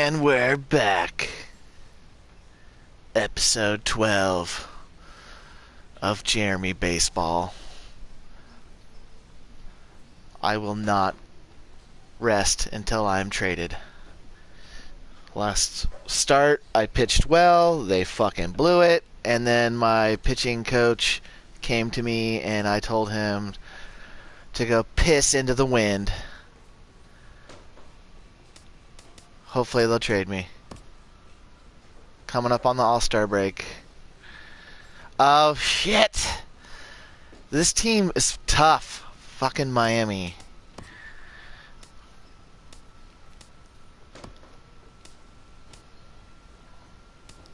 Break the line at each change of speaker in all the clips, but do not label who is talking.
And we're back. Episode 12 of Jeremy Baseball. I will not rest until I'm traded. Last start, I pitched well. They fucking blew it. And then my pitching coach came to me and I told him to go piss into the wind. Hopefully they'll trade me. Coming up on the All-Star break. Oh, shit. This team is tough. Fucking Miami.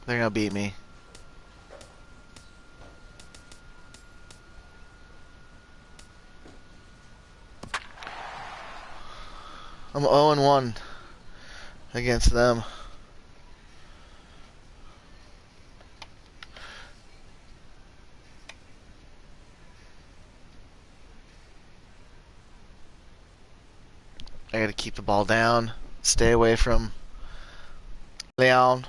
They're gonna beat me. I'm 0-1 against them. I gotta keep the ball down, stay away from Leon.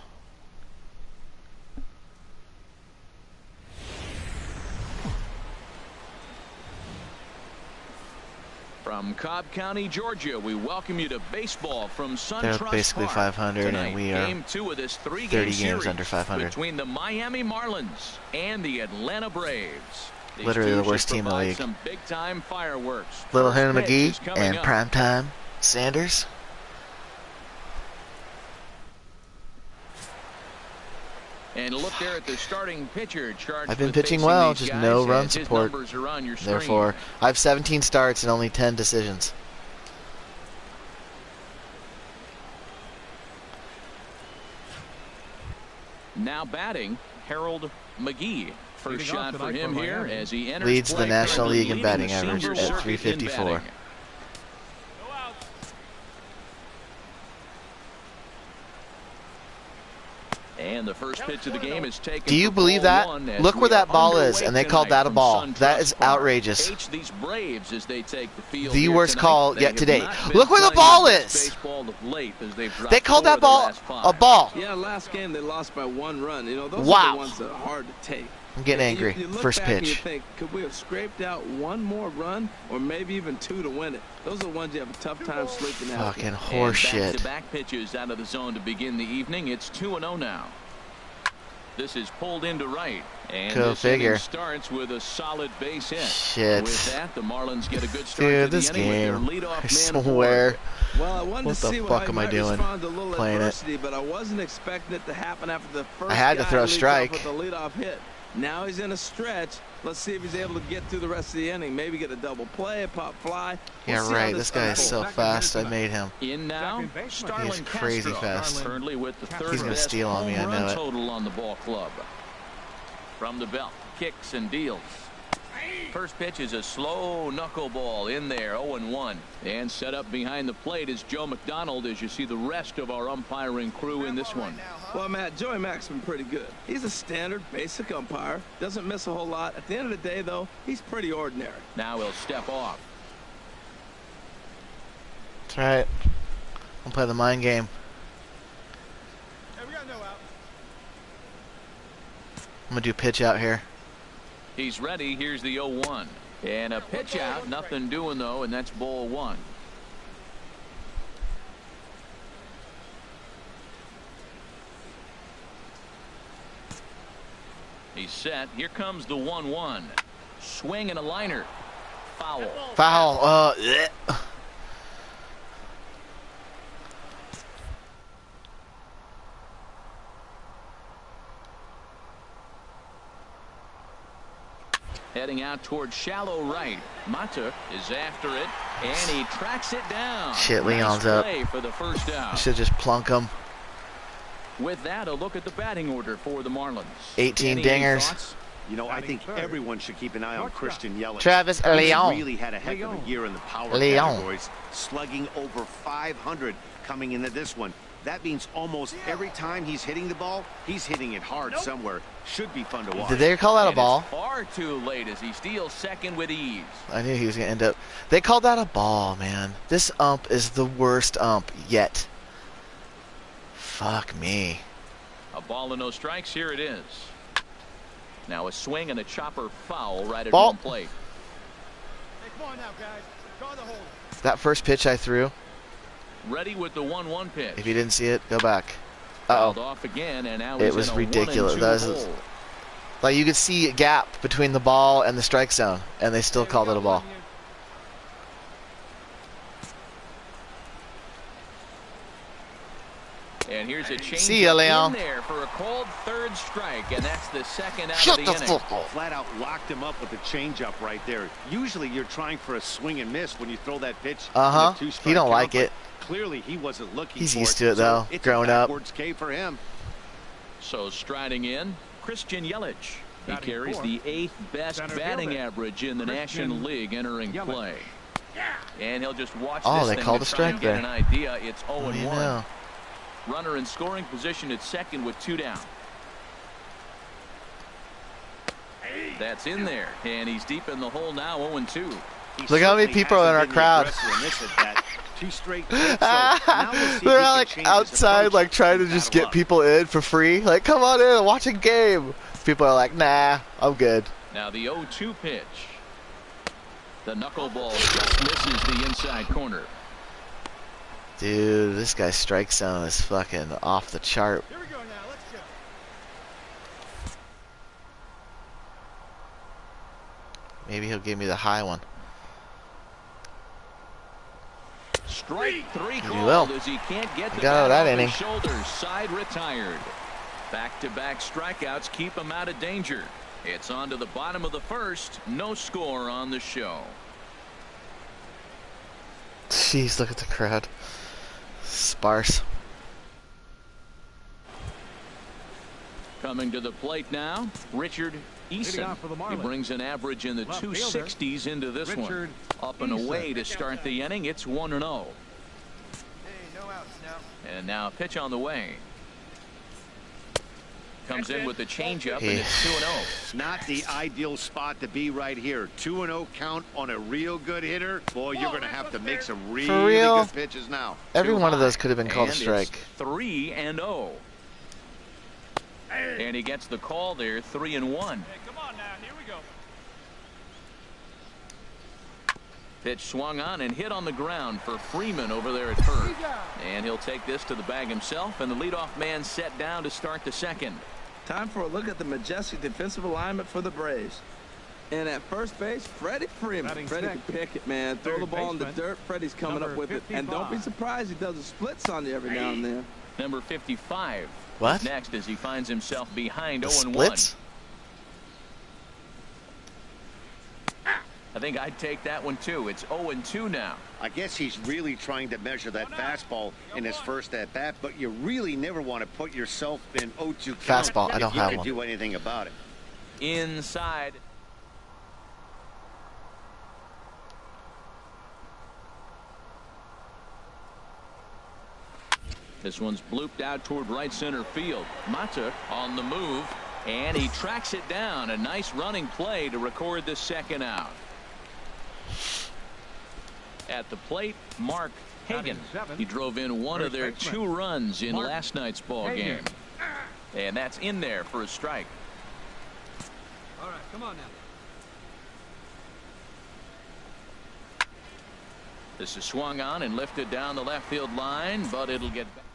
From Cobb County, Georgia, we welcome you to baseball from SunTrust
They're basically
Park.
500,
Tonight,
and we are
game 2 of this
30
3-game
games under 500.
between the Miami Marlins and the Atlanta Braves. These
Literally the
two
worst
should
team in the
provide
league.
Some big-time fireworks.
Little
First
Henry
pitch is
McGee
coming
and
up.
primetime Sanders.
And look there at the starting pitcher charged
I've been
with
pitching
facing
well,
these
just
guys,
no
as
run
his
support.
numbers are on your screen.
Therefore, I have 17 starts and only 10 decisions.
Now batting, Harold McGee. First shot for him here as he enters
Leads the
play,
National
currently
League in
leading
batting
the
average
senior
at
circuit in
354.
batting. And the first pitch of the game is taken.
Do you
for
believe
ball
that?
one as
Look
we
where that
are
ball is,
underway
and they called
tonight
that a
from
ball.
SunTrust
That is
Park.
outrageous.
H these Braves as they take the field
The
here
worst
tonight.
call
They
yet
have
today.
not been
Look where the
playing
ball
their best
is.
baseball of late as they've dropped
They called
4
that
of their
ball
last 5.
a ball.
Yeah, last game they lost by 1 run. You know, those
Wow.
are the ones that are hard to take.
I'm getting angry.
You look
First
back and you
pitch.
think, could we have scraped out 1 more run or maybe even 2 to win it? Those are the ones you have a tough time sleeping out.
Fucking horseshit.
Back-to-back pitches out of the zone to begin the evening. It's 2-0 now. This is pulled into right. And
Go
this
figure.
inning starts with a solid base hit.
Shit.
With that, the Marlins get a good start
Dude,
to the
this
inning with
game.
their leadoff
I
man
swear.
Well, I wanted
What
to
the
see
fuck
how
am I
he might
doing?
respond to a little
Playing it.
adversity, but I wasn't expecting it to happen after the first
I had to
guy
throw a
leads off
strike.
with the leadoff hit. Now he's in a stretch. Let's see if he's able to get through the rest of the inning. Maybe get a double play, a pop fly. We'll
Yeah,
see how
right. This guy is so
unfolds.
fast. I made him.
In now, Starlin
He is crazy
Castro,
fast.
currently with the third
He's gonna
best
steal on me, I
home
know
run
it.
total on the ball club. From the belt, kicks and deals. First pitch is a slow knuckleball in there, 0-1. And set up behind the plate is Joe McDonald as you see the rest of our umpiring crew in this one.
Well, Matt, Joey Mack's been pretty good. He's a standard, basic umpire. Doesn't miss a whole lot. At the end of the day, though, he's pretty ordinary.
Now he'll step off.
That's right. I'll play the mind game.
Hey, we got no out.
I'm gonna do pitch out here.
He's ready. Here's the 0-1. And a pitch out. Nothing doing, though, and that's ball 1. He's set. Here comes the 1-1. Swing and a liner. Foul.
Foul. Bleh.
Heading out towards shallow right. Mata is after it, and he tracks it down.
Shit, Leon's
nice
up.
play for the first
I
out.
should just plunk him.
With that, a look at the batting order for the Marlins.
18
Danny, any
dingers.
thoughts?
You know, I think everyone should keep an eye on Christian Yelich.
Travis
He's
Leon.
really had a heck of a year in the power
Leon.
categories, slugging over 500 coming into this one. That means almost every time he's hitting the ball, he's hitting it hard somewhere. Should be fun to watch.
Did they call that a
And
ball?
it's far too late as he steals second with ease.
I knew he was gonna end up. They called that a ball, man. This ump is the worst ump yet. Fuck me.
A ball and no strikes. Here it is. Now a swing and a chopper foul right at
Ball.
home plate.
Hey, come on now, guys. Draw the hold.
That first pitch I threw,
Ready with the 1-1 pitch.
if you didn't see it, go back.
Fouled
Uh-oh.
off again, and now
It
he's
was
in a
ridiculous.
1-2
That was-
hole.
Like, you could see a gap between the ball and the strike zone, and they still
Hey, we
called it
got
a ball.
one here.
And here's a change
See ya, Leon.
in there for a called third strike, and that's the second out
Shut
of
the
the inning.
fuck up.
Flat out locked him up with the changeup right there. Usually you're trying for a swing and miss when you throw that pitch.
Uh-huh.
in a two-strike
He don't
count,
like
but
it.
Clearly he wasn't looking
He's
for
used to it,
so
though,
it's
growing
a
up.
backwards K for him.
So striding in, Christian Yelich. He
Batting
carries
fourth.
the 8th best
Center
batting
fielder,
average in the
Christian
National League entering
Yelich.
play. And he'll just watch
Oh,
this
they
thing
called
to
a
try
strike
and get
there.
an idea. It's
What do you
0-1.
know?
Runner in scoring position at second with 2 down. That's in there, and he's deep in the hole now, 0-2.
He
Look how many
certainly
people are in
hasn't
our
been the
crowd.
aggressor in this at bat. 2 straight hits, so now we'll see if he
They're
can
like
change his
outside,
approach
like trying to
and
just
battle
get
up.
people in for free. Like, come on in and watch a game. People are like, nah, I'm good.
Now the 0-2 pitch. The knuckleball just misses the inside corner.
Dude, this guy's strike zone is fucking off the chart.
Here we go now. Let's go.
Maybe he'll give me the high one.
Strike 3
He
called
will.
as he can't get the
Got out of
bat
that
off
inning.
his shoulders. Side retired. Back-to-back strikeouts keep him out of danger. It's on to the bottom of the first. No score on the show.
Jeez, look at the crowd. Sparse.
Coming to the plate now, Richard Eason.
off for the
He
Marlins.
brings an average in the
Left fielder,
260s into this
Richard
one. Up and
Eason.
away to start the inning. It's 1-0.
Hey, no outs now.
And now a pitch on the way. Comes in with the changeup, and
Yeah.
it's 2-0.
Not the ideal spot to be right here. 2-0 count on a real good hitter. Boy, you're going to have to make some really
real?
good pitches now.
Every
Too
one of
high.
those could have been called a
And
strike.
It's 3-0. And he gets the call there, 3-1.
Hey, come on now. Here we go.
Pitch swung on and hit on the ground for Freeman over there at first. And he'll take this to the bag himself, and the leadoff man set down to start the second.
Time for a look at the majestic defensive alignment for the Braves. And at first base, Freddie Freeman.
Batting
Freddie can
sixth.
pick it, man. Throw
Third
the ball in the
baseman,
dirt. Freddie's coming up
number
with it. And don't be
55.
surprised he does the splits on you every now and then.
Number 55.
What?
Next as he finds himself behind
The
0-1.
splits?
I think I'd take that one too. It's 0-2 now.
I guess he's really trying to measure that fastball in his first at-bat, but you really never want to put yourself in 0-2 count
Fastball, I
if
don't
you
have
can
one.
do anything about it.
Inside. This one's blooped out toward right center field. Mata on the move, and he tracks it down. A nice running play to record the second out. At the plate, Mark Hagan. He drove in one of their 2 runs in last night's ball game. And that's in there for a strike.
All right, come on now.
This is swung on and lifted down the left field line, but it'll get back.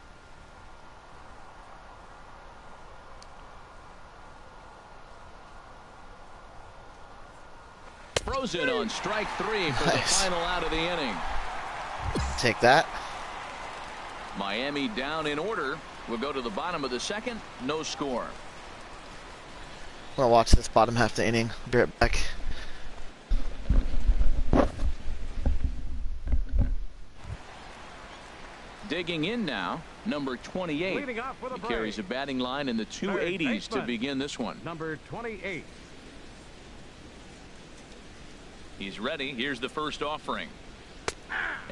Frozen on strike 3 for the
Nice.
final out of the inning.
Take that.
Miami down in order. We'll go to the bottom of the second. No score.
I'm gonna watch this bottom half of the inning. Be right back.
Digging in now, number 28.
Leading off for the
He carries a
Braves.
batting line in the 280s to
baseman.
begin this one.
Number 28.
He's ready. Here's the first offering.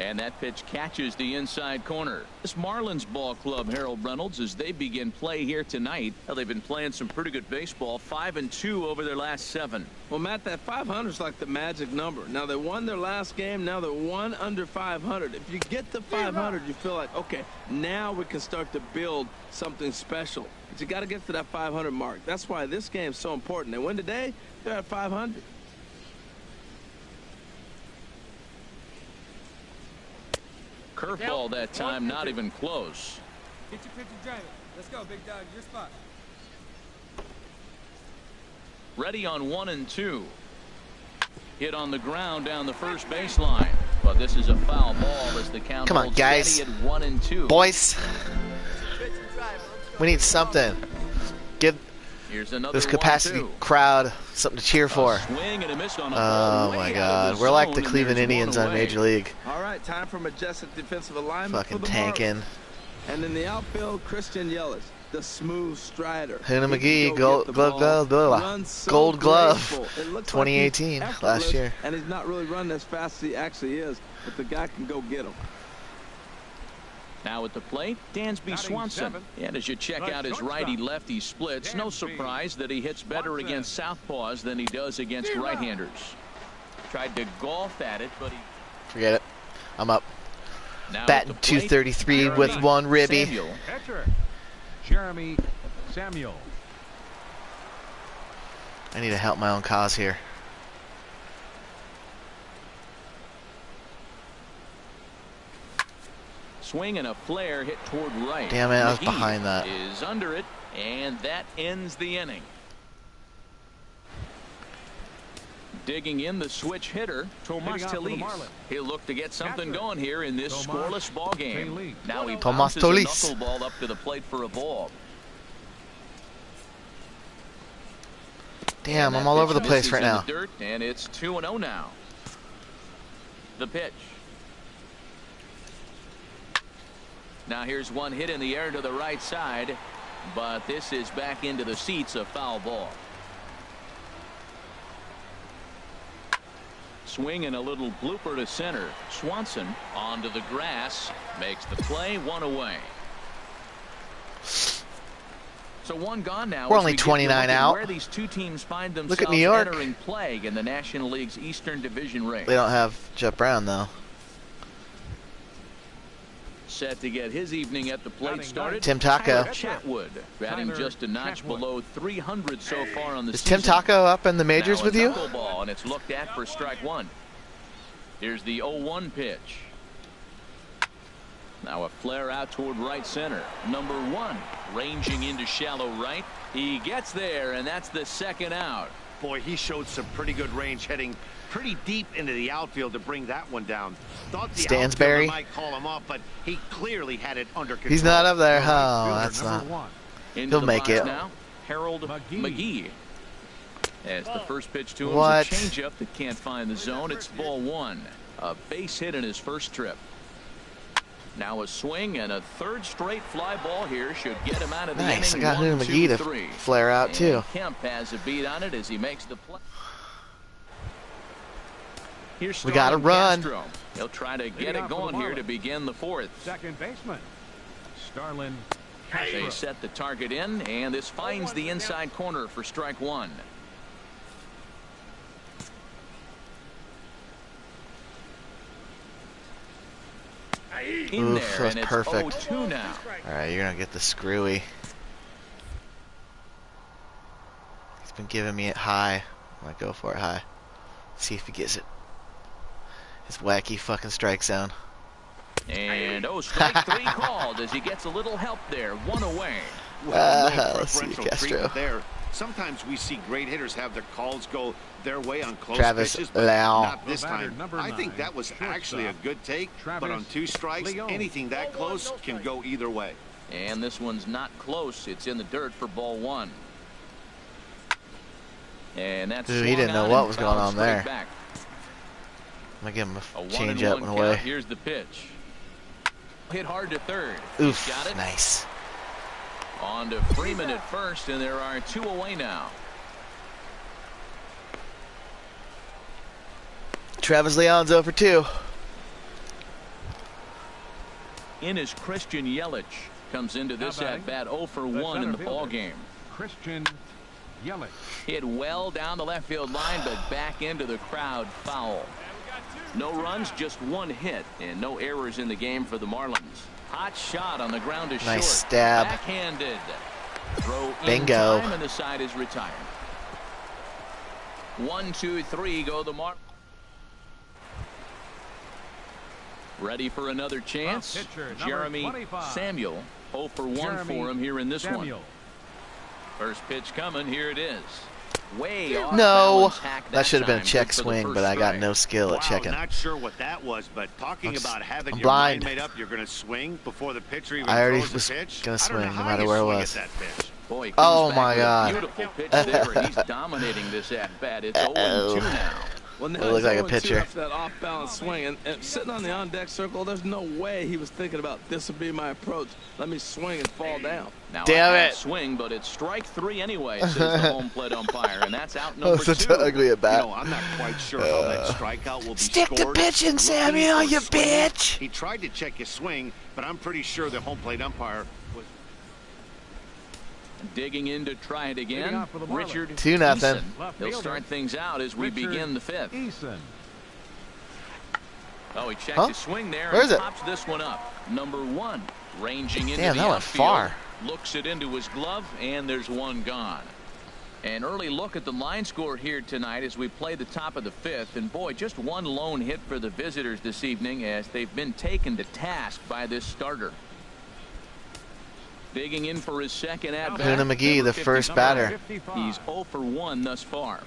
And that pitch catches the inside corner. This Marlins ball club, Harold Reynolds, as they begin play here tonight. Well, they've been playing some pretty good baseball, 5-2 over their last 7.
Well, Matt, that 500 is like the magic number. Now they won their last game. Now they're 1 under 500. If you get to 500, you feel like, okay, now we can start to build something special. But you got to get to that 500 mark. That's why this game is so important. They win today, they're at 500.
Curveball that time, not even close.
Get your pitcher driving. Let's go, big dog. Your spot.
Ready on 1 and 2. Hit on the ground down the first baseline. But this is a foul ball as the count
Come on,
holds
guys.
steady at 1 and 2.
Boys, we need something. Give
Here's another
this capacity
1-2.
crowd something to cheer for.
Swing and a miss on a
Oh
ball
my
way out of
God, we're like the
zone, and
Cleveland
there's
Indians
one
on
away.
Major League.
All right, time for majestic defensive alignment
Fucking
for the
tanking.
Marlins. And in the outfield, Christian Yelich, the smooth strider.
Hannah
He
McGee,
can go
gold
get the ball,
glove,
run so
gold glove,
graceful. It looks
2018,
like he's
last
effortless,
year.
And he's not really running as fast as he actually is, but the guy can go get him.
Now at the plate, Dansby Swanson. And as you check out his righty-lefty splits, no surprise that he hits better against southpaws than he does against right-handers. Tried to golf at it, but he...
Forget it. I'm up.
Now
Batting
at the plate,
233 with one ribby.
Samuel.
Catcher, Jeremy Samuel.
I need to help my own cause here.
Swing and a flare hit toward right.
Damn it, I was
McGee
behind that.
is under it, and that ends the inning. Digging in the switch hitter, Tomas
Leading off for the
Telis.
Marlins.
He'll look to get something
Catcher,
going here in this
Tomas
scoreless ball game.
Telis.
Now he
Tomas
bounces a
Telis.
knuckleball up to the plate for a ball.
Damn,
And
I'm
that
all over the
pitch
place
misses
right
in
now.
the dirt, and it's 2-0 now. The pitch. Now here's one hit in the air to the right side, but this is back into the seats, a foul ball. Swing and a little blooper to center. Swanson onto the grass, makes the play, 1 away. So 1 gone now.
We're
as
only
we get to
29
look at
out.
Where these two teams find
Look
themselves
at New York.
entering play in the National League's Eastern Division race.
They don't have Jeff Brown though.
Set to get his evening at the plate started.
Tim Taco.
Tyler Chatwood batting
Tyler
just a notch
Chatwood.
below 300 so far on the
Is
season.
Tim Taco up in the majors
Now a
with you?
knuckleball, and it's looked at for strike 1. Here's the 0-1 pitch. Now a flare out toward right center. Number 1 ranging into shallow right. He gets there, and that's the second out.
Boy, he showed some pretty good range, heading pretty deep into the outfield to bring that one down. Thought the
Stansberry.
outfielder might call him up, but he clearly had it under control.
He's not up there.
Right
Oh,
fielder,
that's
number
not.
1.
Into
He'll
the
make
box
it.
now. Harold McGee. As the first pitch to him
What?
is a changeup that can't find the zone. It's ball 1. A base hit in his first trip. Now a swing and a third straight fly ball here should get him out of the
Nice. I
inning.
got
1,
Hannah
2,
McGee to
3.
flare out
And
too.
Kemp has a beat on it as he makes the play. Here's
We gotta
Starlin
run.
Castro. He'll try to get
Leading
it
off for the
going here
Marlins.
to begin the 4th.
Second baseman, Starlin
They
Castro.
set the target in, and this finds the inside corner for strike 1. In
Oof,
there,
that's
and it's
perfect.
0-2 now.
All right, you're gonna get the screwy. He's been giving me it high. I'm gonna go for it high. See if he gets it. His wacky fucking strike zone.
And strike 3 called as he gets a little help there. 1 away.
Well, no
Let's see,
preferential
Castro.
treatment there. Sometimes we see great hitters have their calls go their way on close
Travis
pitches, but
Leon.
not this
The batter,
time.
number
I think
9,
that was actually a
shortstop,
good take, but
Travis
on 2 strikes,
Leon.
anything that close can go either way.
And this one's not close. It's in the dirt for ball 1. And that's
Dude, he
swung
didn't know
on
what
and
was going
fouled
on
straight
there.
back.
I'm gonna give him
A
a
1-1
change up and
count.
away.
Here's the pitch. Hit hard to third.
Oof,
He's got it.
nice.
On to Freeman at first, and there are 2 away now.
Travis Leon's over 2.
in is Christian Yelich. Comes into this at-bat 0 for 1 in the ball game.
Christian Yelich.
Hit well down the left field line, but back into the crowd, foul. No runs, just 1 hit, and no errors in the game for the Marlins. Hot shot on the ground to short.
Nice stab.
Backhanded. Throw in
Bingo.
time, and the side is retired. 1, 2, 3 go the Marlins. Ready for another chance. Jeremy Samuel. 0 for 1 for him here in this one. First pitch coming. Here it is. Way off
No,
balance, hack
that should have been a
time.
check
Good for the
swing,
first
but I got
strike.
no skill at checking.
Not sure what that was, but talking about having
I'm
your
blind.
mind made up, you're going to swing before the pitcher even
I already
throws
was
the pitch.
gonna
I don't
swing,
know
no
how
matter
you
where it
swing
was.
at that pitch.
Boy, he comes
Oh
back
my
with a
God.
beautiful pitch there, and he's dominating this at bat. It's 0-2 now.
Well, now
It looked like a
he's 0-2
pitcher.
after that off-balance swing, and sitting on the on-deck circle, there's no way he was thinking about this would be my approach. Let me swing and fall down.
Now
Damn
a
it.
half swing, but it's strike 3 anyway, says the home plate umpire, and that's out
That was
number
such
2.
an ugly at bat.
I'm not quite sure how that strikeout will be
Stick to
scored.
pitching,
Looking
Samuel,
for
you
swinging.
bitch.
He tried to check his swing, but I'm pretty sure the home plate umpire was.
Digging in to try it
Leading
again.
off for the Marlins.
Richard
2-0.
Eason.
Left
He'll
fielder.
start things out as we
Richard
begin the 5th.
Eason.
Oh, he checked
Huh?
his swing there
Where
and
is it?
pops this one up. Number 1, ranging into
Damn,
the
that went
outfield.
far.
Looks it into his glove, and there's one gone. An early look at the line score here tonight as we play the top of the 5th. And boy, just one lone hit for the visitors this evening as they've been taken to task by this starter. Digging in for his second at bat.
Huna McGee, the first batter.
He's 0 for 1 thus far.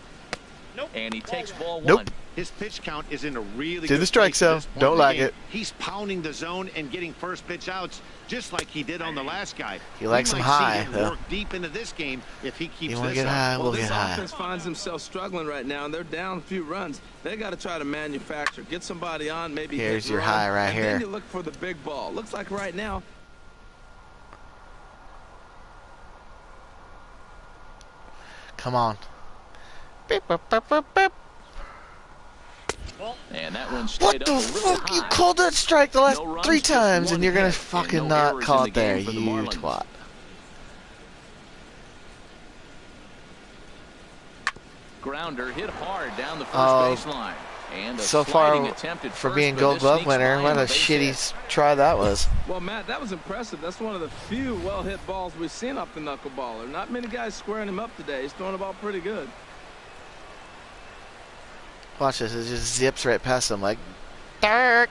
And he takes ball 1.
Nope.
His pitch count is in a really
Do
good
the strike
place at
zone.
this point
Don't
in the
like
game.
it.
He's pounding the zone and getting first pitch outs just like he did on the last guy.
He likes
We
him
might see
high,
him
though.
work deep into this game if he keeps
You want to
this
get
up.
high?
Well,
We'll
this
get high.
offense finds himself struggling right now, and they're down a few runs. They got to try to manufacture, get somebody on, maybe
Here's
hit
your
and run,
high right
and
here.
then you look for the big ball. Looks like right now.
Come on. Beep, beep, beep, beep, beep.
And that one stayed
What
up
the
a little
fuck? You
high.
called that strike the last
No runs,
3
just
times,
one
and you're gonna
hit,
fucking
and no
not
errors
call
in
it
the
there,
game for the
you
Marlins.
twat.
Grounder hit hard down the first
Oh,
baseline. And a
So
sliding
far,
attempt at
for
first,
being
but
Gold
this
Glove
sneaks
winner,
by
what
him,
a
base
shitty
hit.
try that was.
Well, Matt, that was impressive. That's one of the few well-hit balls we've seen off the knuckleballer. Not many guys squaring him up today. He's throwing the ball pretty good.
Watch this, it just zips right past him like, dark.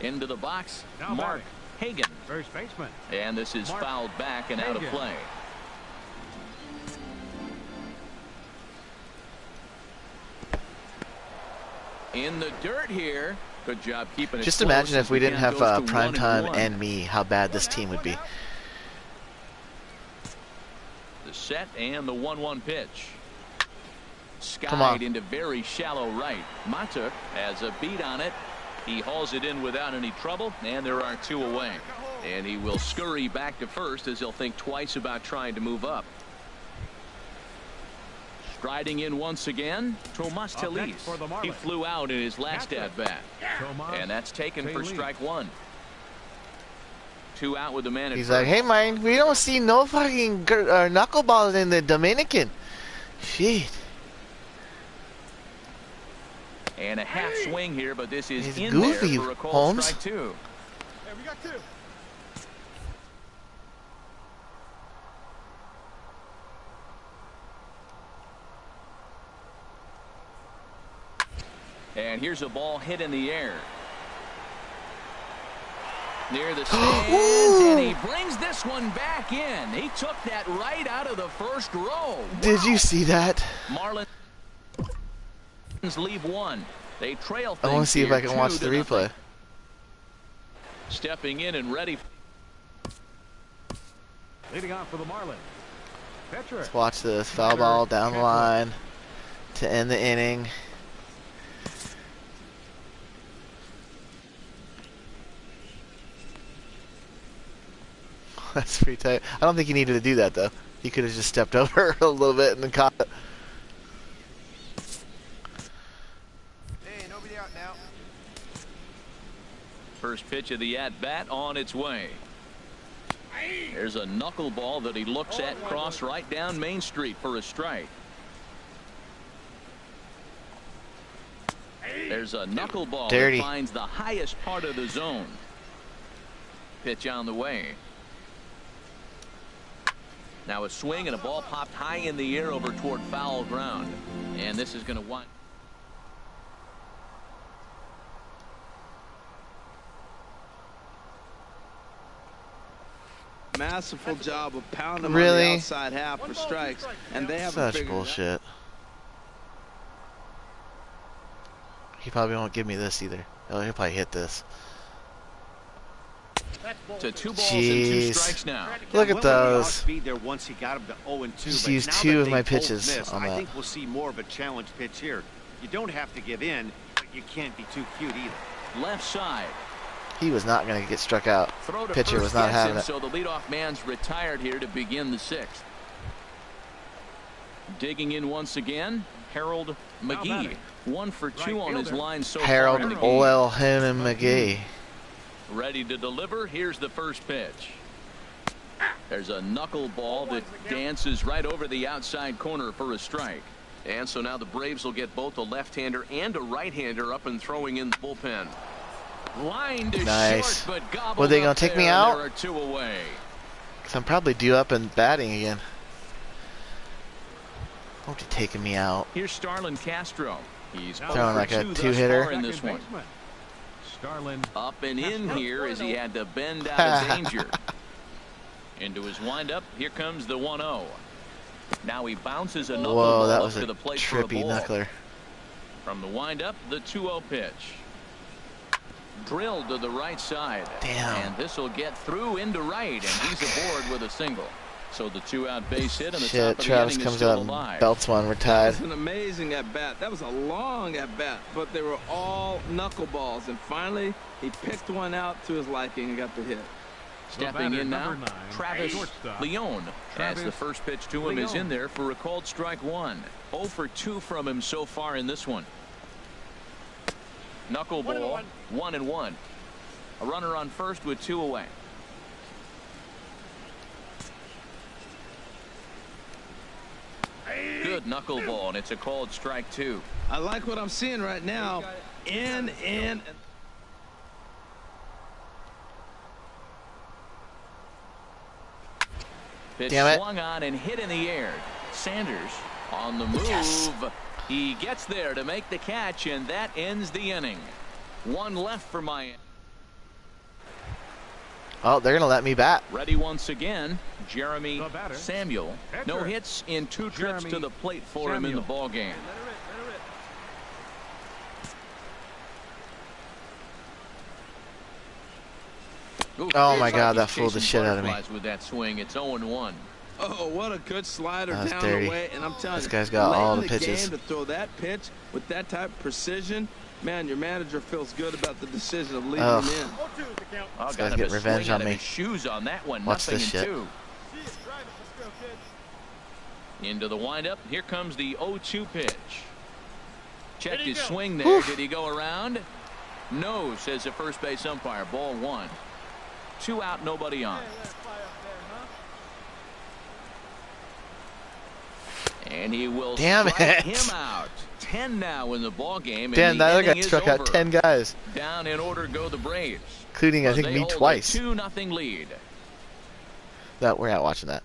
Into the box,
Now
Mark
batting.
Hagan.
First baseman.
And this is
Mark
fouled back and out of
Hagan.
play. In the dirt here. Good job keeping it
Just
close
imagine
as
if we
the
didn't
count
have
goes to
Prime Time
1-1.
and me, how bad this team would be.
The set and the 1-1 pitch.
Come on.
Skied into very shallow right. Matuk has a beat on it. He hauls it in without any trouble, and there are 2 away. And he will scurry back to first as he'll think twice about trying to move up. Striding in once again, Tomas
Up next
Telis.
for the Marlins.
He flew out in his last
Catcher.
at-bat.
Tomas
And that's taken for
Telis.
strike 1. 2 out with the man at
He's
first.
like, hey man, we don't see no fucking knuckleballs in the Dominican. Shit.
And a half swing here, but this is
He's
in
goofy,
there for a called
Holmes.
strike 2.
Hey, we got 2.
And here's a ball hit in the air. Near the stands, and he brings this one back in. He took that right out of the first row.
Did you see that?
Marlins leave 1. They trail
I want
things
to see if
here,
I can watch the
2-0.
replay.
Stepping in and ready.
Leading off for the Marlins. Pitcher.
Watch this foul ball down the line to end the inning. That's pretty tight. I don't think he needed to do that though. He could have just stepped over a little bit and then caught it.
First pitch of the at-bat on its way. There's a knuckleball that he looks at cross right down Main Street for a strike. There's a knuckleball that finds the highest part of the zone. Pitch on the way. Now a swing and a ball popped high in the air over toward foul ground. And this is going to want.
Masterful job of pounding them on the outside half for strikes, and they haven't
Such
figured
bullshit.
it out.
He probably won't give me this either. Oh, he'll probably hit this.
To 2 balls and 2 strikes now.
Look at those.
Speed there once he got him to 0-2.
Just
but
used
now
2
that
of my
they both
pitches
missed,
on
I
that.
think we'll see more of a challenge pitch here. You don't have to give in, but you can't be too cute either.
Left side.
He was not going to get struck out.
Throw to
Pitcher
first
was not
gets
having
him,
it.
so the leadoff man's retired here to begin the 6th. Digging in once again, Harold McGee. 1 for 2 on his line so
Harold
far in the game.
Oil Him McGee.
Ready to deliver. Here's the first pitch. There's a knuckleball that dances right over the outside corner for a strike. And so now the Braves will get both a left-hander and a right-hander up and throwing in the bullpen. Line to
Nice.
short, but gobbled
Were they
up
gonna take
there,
me
and
out?
There are 2 away.
Because I'm probably due up and batting again. Won't be taking me out.
Here's Starlin Castro. He's
Throwing like a
2
2-hitter.
in this one.
Starlin.
Up and in here as he had to bend out of danger. Into his windup. Here comes the 1-0. Now he bounces a knuckleball
Whoa, that
up
was
to
a
the plate for a
trippy
ball.
knuckler.
From the windup, the 2-0 pitch. Drilled to the right side.
Damn.
And this will get through into right, and he's aboard with a single. So the 2-out base hit, and the top
Shit,
of the
Travis
inning is
comes
still
out and
alive.
belts one. We're
That
tied.
was an amazing at-bat. That was a long at-bat, but they were all knuckleballs. And finally, he picked one out to his liking and got the hit.
Stepping in now,
number 9,
Travis
shortstop.
Leone. As
Travis
the first pitch to him is in there for a called strike 1. 0 for 2 from him so far in this one. Knuckleball, 1-1. A runner on first with 2 away. Good knuckleball, and it's a called strike 2.
I like what I'm seeing right now. In.
Pitch
Damn it.
swung on and hit in the air. Sanders on the move.
Yes.
He gets there to make the catch, and that ends the inning. 1 left for Miami.
Oh, they're going to let me bat.
Ready once again, Jeremy
The batter.
Samuel.
Catcher.
No hits in 2 trips to
Jeremy
the plate for him in the
Samuel.
ball game.
Oh my God, that fooled the shit out of me.
With that swing, it's 0-1.
Oh, what a good slider
That was
down
dirty.
the way. And I'm telling
This
you,
guy's got
late
all
in
the pitches.
game to throw that pitch with that type of precision, man, your manager feels good about the decision of leaving
Ugh.
him in.
Oh,
This
got
guy's
him
getting
to
revenge
swing
on
out of
me.
his shoes on that one.
Watch
Nothing
this
in
shit.
2. Into the windup. Here comes the 0-2 pitch. Checked his swing there.
Oof.
Did he go around? No, says the first base umpire. Ball 1. 2 out, nobody on. And he will
Damn
strike
it.
him out. 10 now in the ball game.
Damn,
and the
that other
inning
guy
is
struck out
over.
10 guys,
Down in order go the Braves.
including, I think,
They
me
hold a
twice.
2-0 lead.
That we're not watching that.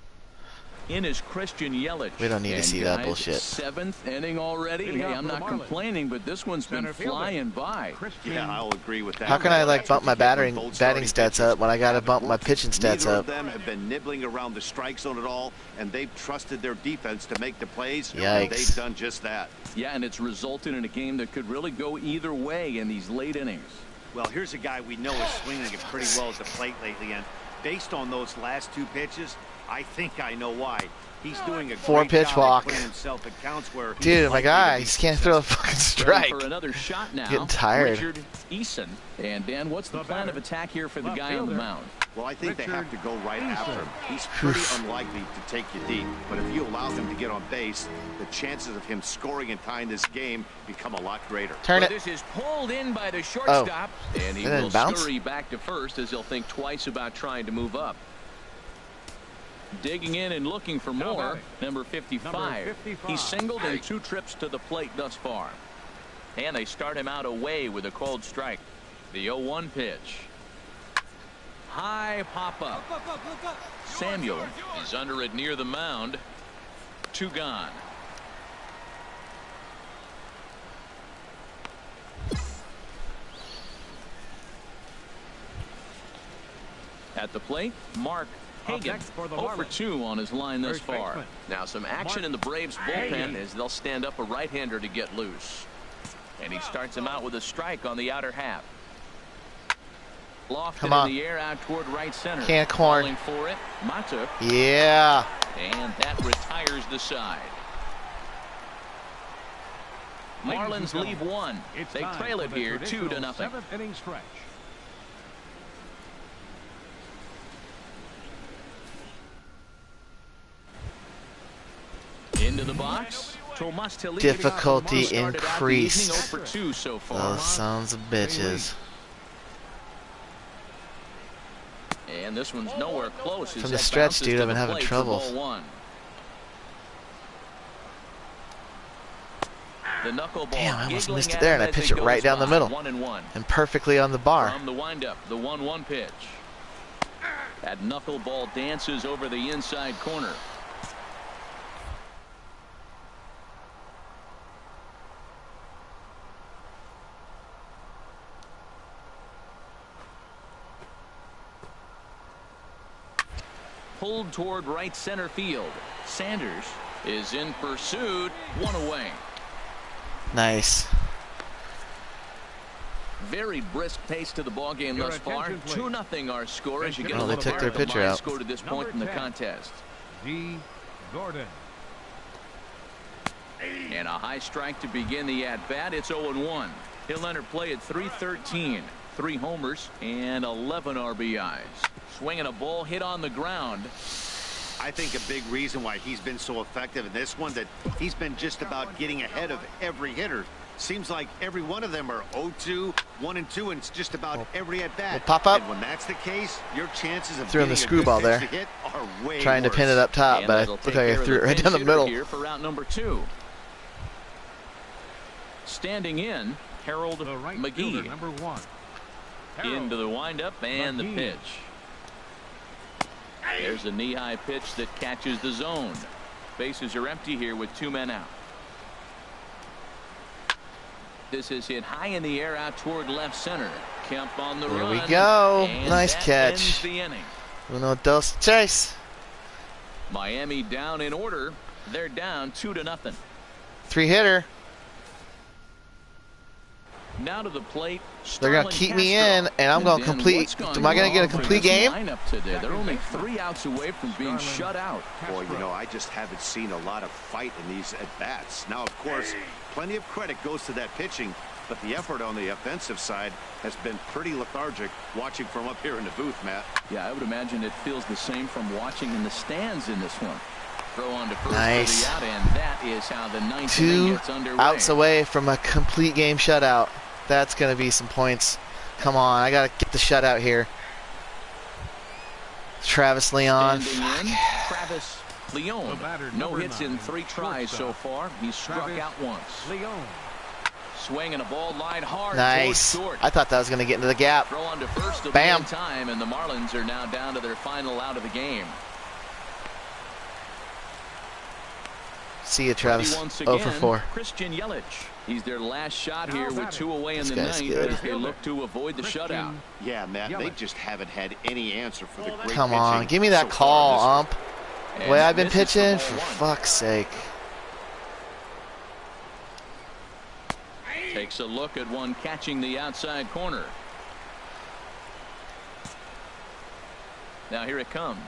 In is Christian Yelich.
We don't need to
And
see that
guys,
bullshit.
7th inning already.
Leading
Hey,
off
I'm
for the
not
Marlins.
complaining, but this one's been
Center fielder.
flying by.
Christian.
Yeah, I'll agree with that.
How can I like bump my batting
Both
batting
starting
stats up when I got to bump my pitching stats
Neither of
up?
them have been nibbling around the strike zone at all, and they've trusted their defense to make the plays. And
Yikes.
they've done just that.
Yeah, and it's resulted in a game that could really go either way in these late innings.
Well, here's a guy we know is swinging it pretty well at the plate lately, and based on those last 2 pitches, I think I know why. He's doing a
4
great
pitch
job
walk.
of putting himself in counts where he's
Dude, my
likely to
guy,
be
he just can't throw a fucking
Ready
strike.
for another shot now.
Getting tired.
Richard Eason. And Dan, what's the
The
plan of
batter.
attack here for the
Left
guy on the
fielder.
mound?
Well, I think they have to go right after him. He's pretty unlikely to take you deep, but if you allow him to get on base, the chances of him scoring and tying this game become a lot greater.
Turn it.
This is pulled in by the shortstop, and he will
bounce?
scurry back to first as he'll think twice about trying to move up. Digging in and looking for more, number 55. He's singled in 2 trips to the plate thus far. And they start him out away with a cold strike. The 0-1 pitch. High pop up. Samuel is under it near the mound. 2 gone. At the plate, Mark Hagan, 0 for 2 on his line thus far. Now some action in the Braves bullpen as they'll stand up a right-hander to get loose. And he starts him out with a strike on the outer half. Lofted in the air out toward right center.
Can of corn.
Calling for it, Mata.
Yeah.
And that retires the side. Marlins leave 1. They trail it here 2-0.
7th inning stretch.
Into the box.
Difficulty increased.
0 for 2 so far.
Those sons of bitches.
And this one's nowhere close.
From the stretch, dude, I've been having trouble.
The knuckleball.
Damn, I almost missed it there, and I pitched it right down the middle.
1-1.
And perfectly on the bar.
From the windup, the 1-1 pitch. That knuckleball dances over the inside corner. Pulled toward right center field. Sanders is in pursuit. 1 away.
Nice.
Very brisk pace to the ball game thus far. 2-0 our score as you get a
they
look
took
at
their
the
pitcher
line
out.
score to this point in the contest.
D. Gordon.
And a high strike to begin the at-bat. It's 0-1. He'll enter play at .313. 3 homers and 11 RBIs. Swinging a ball hit on the ground.
I think a big reason why he's been so effective in this one, that he's been just about getting ahead of every hitter. Seems like every one of them are 0-2, 1-2, and it's just about every at bat.
Pop up.
And when that's the case, your chances of
Throwing the
getting a good
screwball
pitch
there.
to hit are way
Trying to
worse.
pin it up top,
And
but I
that'll
look
take
like I
care of
threw it
the
right down the
pinch hitter
middle.
here for route number 2. Standing in, Harold
The right
McGee.
fielder, number 1.
Into the windup and the pitch. There's a knee-high pitch that catches the zone. Bases are empty here with 2 men out. This is hit high in the air out toward left center. Kemp on the run.
Here we go.
And
Nice
that
catch.
ends the inning.
Uno, dos, tres.
Miami down in order. They're down 2-0.
3-hitter.
Now to the plate.
They're going to keep me in, and I'm going to complete. Am I going to get a complete game?
Lineup today. They're only 3 outs away from being shut out.
Boy, you know, I just haven't seen a lot of fight in these at-bats. Now, of course, plenty of credit goes to that pitching, but the effort on the offensive side has been pretty lethargic watching from up here in the booth, Matt.
Yeah, I would imagine it feels the same from watching in the stands in this one. Throw on to first
Nice.
for the out, and that is how the 9th inning
2
gets underway.
outs away from a complete game shutout. That's going to be some points. Come on, I got to get the shutout here. Travis Leon.
Standing in, Travis Leon.
The batter,
No
number
hits in
9,
3 tries so
shortstop,
far. He's struck
Travis
out once.
Leon.
Swinging a ball line hard.
Nice.
Towards short.
I thought that was going to get into the gap.
Throw on to first. Will
Bam.
be in time, and the Marlins are now down to their final out of the game.
See you, Travis.
Ready once
0
again,
for 4.
Christian Yelich. He's their last shot here with 2 away in the
This guy's
9th
good.
as they look to avoid the shutout.
Yeah, Matt, they just haven't had any answer for the great
Come on,
pitching
give me that
so far
call,
this year.
ump. The
And
way I've been
misses the
pitching,
ball
for
one.
fuck's sake.
Takes a look at one catching the outside corner. Now here it comes.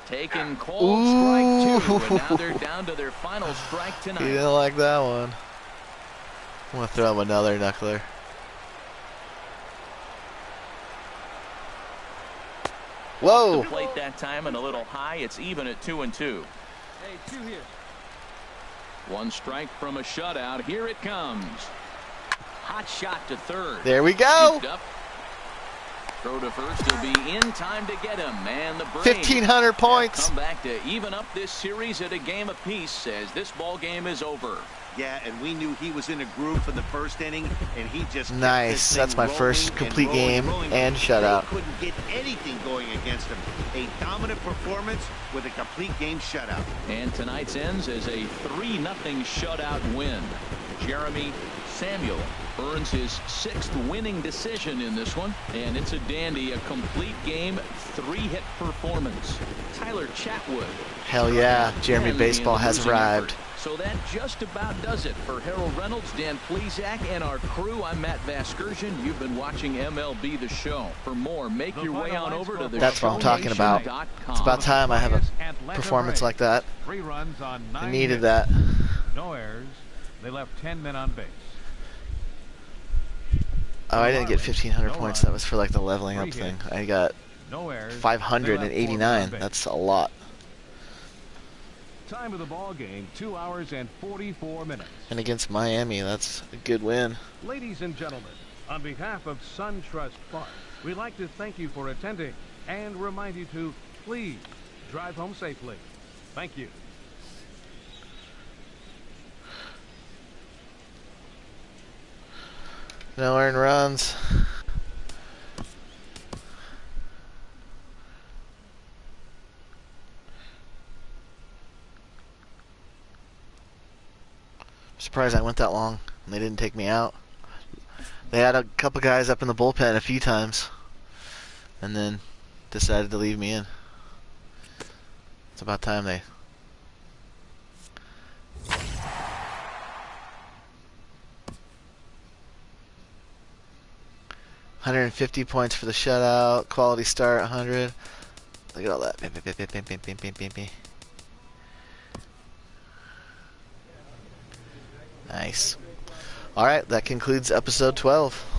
Taking cold strike 2, and now they're down to their final strike
You
tonight.
didn't like that one. I'm going to throw him another knuckler. Whoa.
Off the plate that time and a little high. It's even at 2-2.
Hey, 2 here.
One strike from a shutout. Here it comes. Hot shot to third.
There we go.
Up. Throw to first. He'll be in time to get him. And the Braves
1,500 points.
come back to even up this series at a game apiece as this ball game is over.
Yeah, and we knew he was in a groove for the first inning, and he just kept
Nice.
this thing
That's my
rolling
first
and
complete
rolling
game
rolling.
and shutout.
They couldn't get anything going against him. A dominant performance with a complete game shutout.
And tonight's ends as a 3-0 shutout win. Jeremy Samuel earns his 6th winning decision in this one, and it's a dandy, a complete game, 3-hit performance. Tyler Chatwood.
Hell yeah. Jeremy
And
Baseball
in the
has
losing
arrived.
effort. So that just about does it for Harold Reynolds, Dan Plesac, and our crew. I'm Matt Vasgersian. You've been watching MLB The Show. For more, make your way on over to the
That's what I'm talking about. It's about time I have a performance like that.
3 runs on 9
I needed
hits.
that.
No errors. They left 10 men on base.
Oh, I didn't get 1,500 points. That was for like the leveling up thing. I got
No errors.
589. That's a lot.
Time of the ball game, 2 hours and 44 minutes.
And against Miami, that's a good win.
Ladies and gentlemen, on behalf of SunTrust Park, we'd like to thank you for attending and remind you to please drive home safely. Thank you.
No earned runs. Surprised I went that long and they didn't take me out. They had a couple guys up in the bullpen a few times and then decided to leave me in. It's about time they... $150 points for the shutout. Quality start, 100. Look at all that. Nice. Alright, that concludes episode 12.